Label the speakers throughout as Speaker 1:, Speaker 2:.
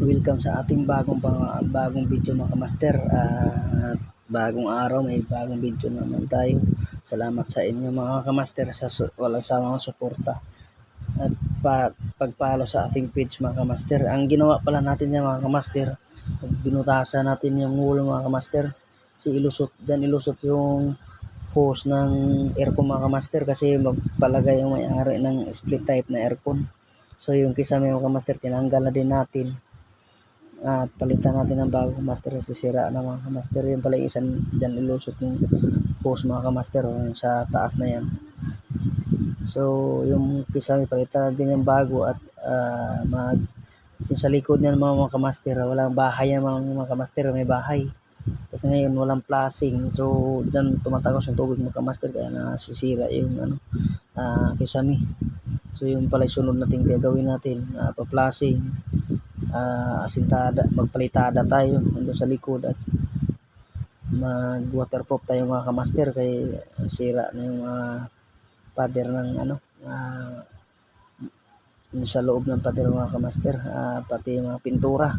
Speaker 1: Welcome sa ating bagong video mga kamaster. Bagong araw, may bagong video naman tayo. Salamat sa inyo mga kamaster sa walang sawang suporta at pagpalo sa ating page mga kamaster. Ang ginawa pala natin yan mga kamaster, binutasan natin yung ulo mga kamaster. Ilusot yung hose ng aircon mga kamaster kasi magpalagay yung may-ari ng split type na aircon. So yung kisame mga kamaster, tinanggal na din natin at palitan natin ng bago kamaster kasi sira na mga kamaster. Yung pala yung isang dyan ilusot yung hose mga kamaster sa taas na yan. So yung kisame palitan natin yung bago at yung sa likod niyan mga kamaster, walang bahay yan mga kamaster, may bahay. Tapos ngayon walang flashing, so dyan tumatagos yung tubig mga kamaster kaya nasisira yung kisame. So yung pala sunod natin gagawin natin, pa-flashing, asintada, magpalitada tayo doon sa likod at mag waterproof tayo mga kamaster kay sira na yung pader ng sa loob ng pader mga kamaster, pati yung mga pintura,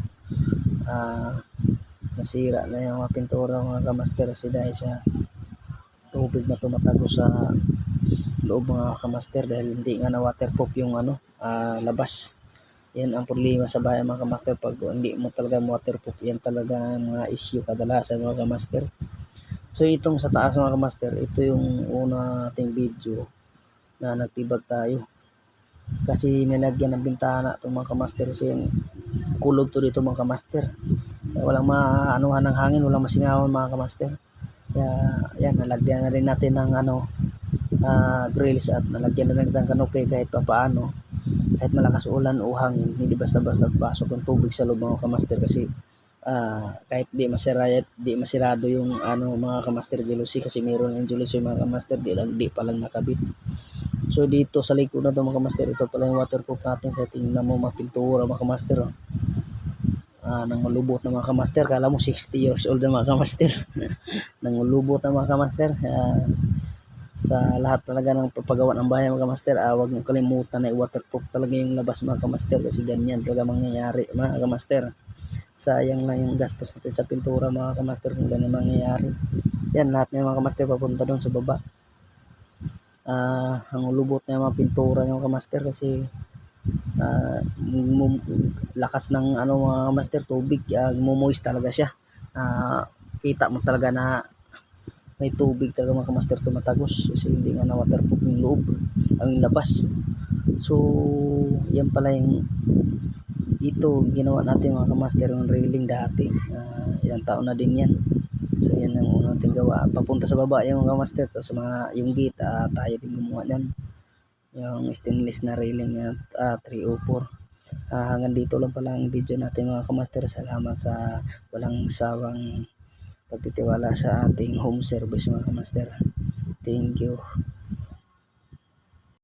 Speaker 1: nasira na yung mga pintura mga kamaster kasi dahil sa tubig na tumatagos sa loob mga kamaster dahil hindi nga na waterproof yung labas. Yan ang problema sa bahay mga kamaster, pag hindi mo talaga waterproof, yan talaga mga issue kadalasan mga kamaster. So itong sa taas mga kamaster, ito yung una nating video na nagtibag tayo kasi nilagyan ng bintana itong mga kamaster kasi kulob to dito mga kamaster. Walang maanuhan ng hangin, walang masingawan mga kamaster. Kaya yan, nalagyan na rin natin ng grills at nalagyan na rin ng kanopi kahit papaano. Kahit malakas ulan o hangin, hindi basta-basta pasok ng tubig sa loob mga kamaster kasi kahit di masirado yung mga kamaster jealousy kasi meron yung jealousy mga kamaster, di pa lang nakabit. So dito sa likod na ito mga kamaster, ito pala yung waterproof natin. Sa tingnan mo mga pintura mga kamaster, nang malubot na mga kamaster, kala mo 60 years old na mga kamaster. Nang malubot na mga kamaster. Sa lahat talaga ng papagawa ng bahay mga kamaster, huwag nyo kalimutan na i-waterproof talaga yung labas mga kamaster kasi ganyan talaga mangyayari mga kamaster. Sayang na yung gastos natin sa pintura mga kamaster kung ganyan mangyayari. Yan, lahat ng mga kamaster papunta doon sa baba. Ang lubot na yung mga pintura ng mga kamaster kasi lakas ng mga kamaster tubig, mumoist talaga siya. Kita mo talaga na may tubig talaga mga kamaster tumatagos kasi hindi nga na waterproof yung loob, yung labas. So yan pala yung ito ginawa natin mga kamaster, yung railing dati, ilang taon na din yan. So yan ang unang natin gawa papunta sa baba yung mga kamaster. So yung gate, tayo din gumawa yan, yung stainless na railing at 304. Hanggang dito lang pala ang video natin mga kamaster. Salamat sa walang sawang pagtitiwala sa ating home service mga kamaster. Thank you.